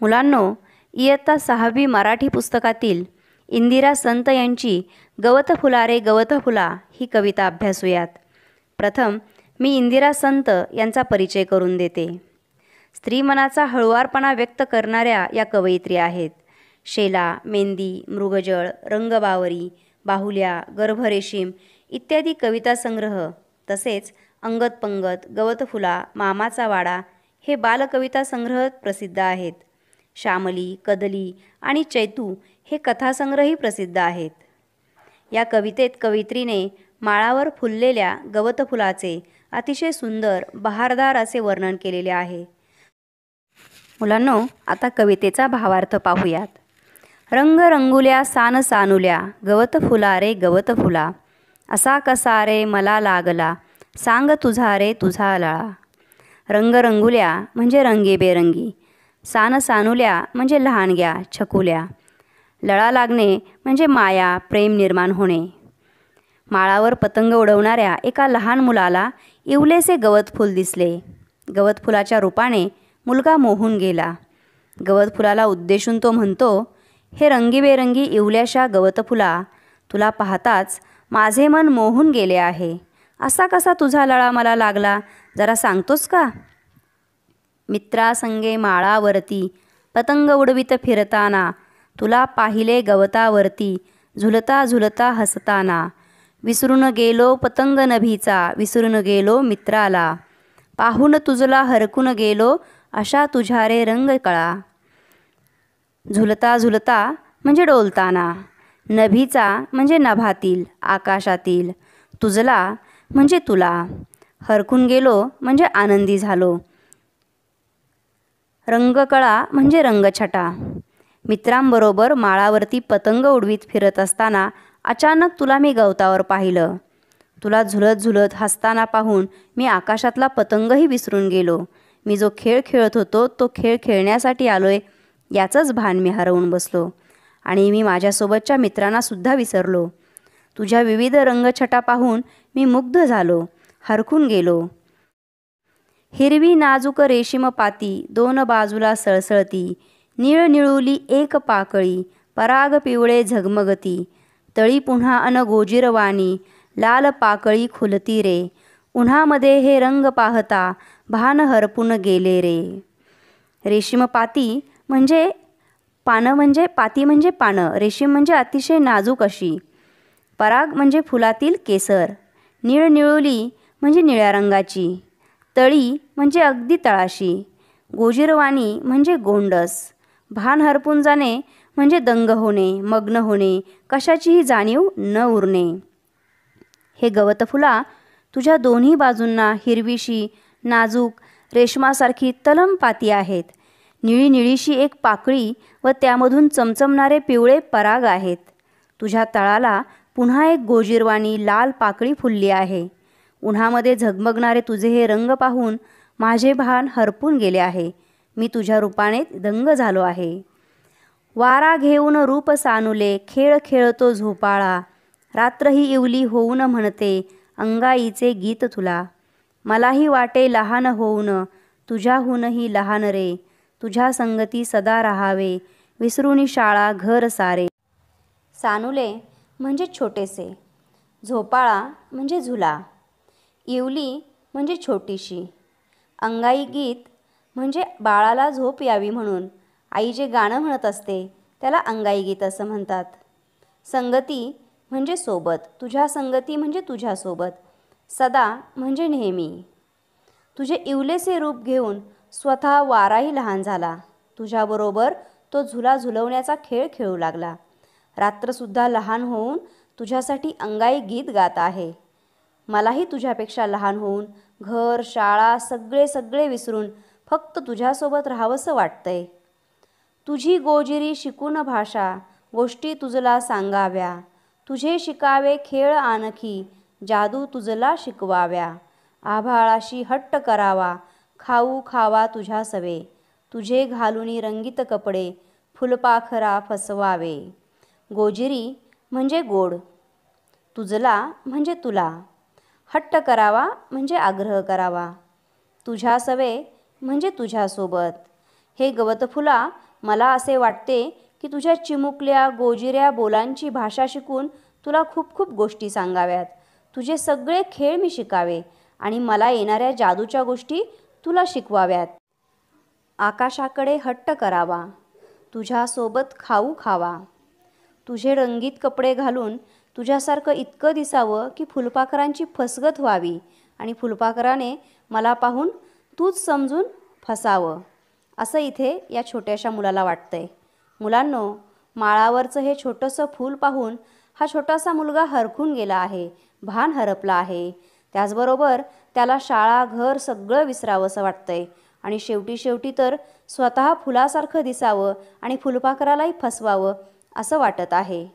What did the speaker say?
मुलांनो, इयत्ता 6वी मराठी पुस्तकातील इंदिरा संत यांची गवत फुला रे गवत फुला ही कविता अभ्यासूयात. प्रथम मी इंदिरा संत यांचा परिचय करून देते. स्त्री मनाचा हळुवारपणा व्यक्त करणाऱ्या या कवयित्री आहेत. शेला, मेंदी, मृगजळ, रंगबावरी, बाहुल्या, गर्भरेशीम इत्यादी कविता संग्रह, तसेच अंगद पंगत, गवत फुला, मामाचा वाडा हे बालकविता संग्रह प्रसिद्ध आहेत. श्यामली, कदली आणि चैतू हे कथासंग्रहही प्रसिद्ध आहेत. या कवितेत कवयित्रीने माळावर फुललेल्या गवत फुलाचे अतिशय सुंदर बहारदार असे वर्णन केलेले आहे. मुलांनो, आता कवितेचा भावार्थ पाहूयात. रंग रंगुल्या सान सानुल्या, गवत फुला रे गवत फुला, असा कसा रे मला लागला, सांग तुझा रे तुझा लळा. रंग रंगुल्या म्हणजे रंगीबेरंगी, सान सानुल्या म्हणजे लहानग्या छकुल्या, लळा लागणे म्हणजे माया प्रेम निर्माण होणे. माळावर पतंग उडवणाऱ्या एका लहान मुलाला इवलेसे गवत फूल दिसले. गवत फुलाच्या रूपाने मुलगा मोहून गेला. गवत फुलाला उद्देशून तो म्हणतो, हे रंगीबेरंगी इवल्याशा गवत फुला, तुला पाहताच माझे मन मोहून गेले आहे. असा कसा तुझा लळा मला लागला, जरा सांगतोस का? मित्रासंगे माळावरती पतंग उडवित फिरताना, तुला पाहिले गवतावरती झुलता झुलता हसताना. विसरून गेलो पतंग नभीचा, विसरून गेलो मित्राला, पाहून तुझला हरकून गेलो, अशा तुझ्या रे रंग कळा. झुलता झुलता म्हणजे डोलताना, नभीचा म्हणजे नभातील आकाशातील, तुझला म्हणजे तुला, हरकून गेलो म्हणजे आनंदी झालो, रंगकळा म्हणजे रंगछटा. मित्रांबरोबर माळावरती पतंग उडवीत फिरत असताना अचानक तुला मी गवतावर पाहिलं. तुला झुलत झुलत हसताना पाहून मी आकाशातला पतंगही विसरून गेलो. मी जो खेळ खेळत होतो तो खेळ खेळण्यासाठी आलोय याचंच भान मी हरवून बसलो आणि मी माझ्यासोबतच्या मित्रांनासुद्धा विसरलो. तुझ्या विविध रंगछटा पाहून मी मुग्ध झालो, हरखून गेलो. हिरवी नाजूक रेशीम पाती दोन बाजूला सळसळती, निळ निळुली एक पाकळी, पराग पिवळे झगमगती, तळी पुन्हा अन गोजिरवाणी, लाल पाकळी खुलती रे. उन्हामध्ये हे रंग पाहता भान हरपून गेले रे. रेशीम पाती म्हणजे पानं, म्हणजे पाती म्हणजे पानं, रेशीम म्हणजे अतिशय नाजूक अशी, पराग म्हणजे फुलातील केसर, निळ निळुली म्हणजे निळ्या रंगाची, तळी म्हणजे अगदी तळाशी, गोजिरवाणी म्हणजे गोंडस, भान हरपून जाणे म्हणजे दंग होणे, मग्न होणे, कशाचीही जाणीव न उरणे. हे गवत फुला तुझ्या दोन्ही बाजूंना हिरवीशी नाजूक रेशमासारखी तलम पाती आहेत. निळी निळीशी एक पाकळी व त्यामधून चमचमणारे पिवळे पराग आहेत. तुझ्या तळाला पुन्हा एक गोजिरवाणी लाल पाकळी फुलली आहे. उन्हामध्ये झगमगणारे तुझे हे रंग पाहून माझे भान हरपून गेले आहे. मी तुझ्या रूपाने दंग झालो आहे. वारा घेऊन रूप सानुले, खेळ खेळतो झोपाळा, रात्र ही इवली होऊन म्हणते अंगाईचे गीत तुला. मलाही वाटे लहान होऊन, तुझ्याहूनही लहान रे, तुझ्या संगती सदा राहावे, विसरुनी शाळा घर सारे. सानुले म्हणजे छोटेसे, झोपाळा म्हणजे झुला, इवली म्हणजे छोटीशी, अंगाई गीत म्हणजे बाळाला झोप यावी म्हणून आई जे गाणं म्हणत असते त्याला अंगाई गीत असं म्हणतात. संगती म्हणजे सोबत, तुझ्या संगती म्हणजे तुझ्यासोबत, सदा म्हणजे नेहमी. तुझे इवलेसे रूप घेऊन स्वतः वाराही लहान झाला. तुझ्याबरोबर तो झुला झुलवण्याचा खेळ खेळू लागला. रात्रसुद्धा लहान होऊन तुझ्यासाठी अंगाई गीत गात आहे. मलाही तुझ्यापेक्षा लहान होऊन घर शाळा सगळे सगळे विसरून फक्त तुझ्यासोबत राहावंसं वाटतंय. तुझी गोजिरी शिकून भाषा, गोष्टी तुझला सांगाव्या, तुझे शिकावे खेळ आणखी, जादू तुझला शिकवाव्या. आभाळाशी हट्ट करावा, खाऊ खावा तुझ्या सवे, तुझे घालुनी रंगीत कपडे, फुलपाखरा फसवावे. गोजिरी म्हणजे गोड, तुझला म्हणजे तुला, हट्ट करावा म्हणजे आग्रह करावा, तुझ्या सवे म्हणजे तुझ्यासोबत. हे गवत फुला मला असे वाटते की तुझ्या चिमुकल्या गोजिऱ्या बोलांची भाषा शिकून तुला खूप खूप गोष्टी सांगाव्यात. तुझे सगळे खेळ मी शिकावे आणि मला येणाऱ्या जादूच्या गोष्टी तुला शिकवाव्यात. आकाशाकडे हट्ट करावा, तुझ्यासोबत खाऊ खावा, तुझे रंगीत कपडे घालून तुझ्यासारखं इतकं दिसावं की फुलपाखरांची फसगत व्हावी आणि फुलपाखराने मला पाहून तूच समजून फसावं, असं इथे या छोट्याशा मुलाला वाटतंय. मुलांनो, माळावरचं हे छोटंसं फूल पाहून हा छोटासा मुलगा हरखून गेला आहे, भान हरपला आहे. त्याचबरोबर त्याला शाळा घर सगळं विसरावंसं वाटतंय आणि शेवटी शेवटी तर स्वतः फुलासारखं दिसावं आणि फुलपाखरालाही फसवावं असं वाटत आहे.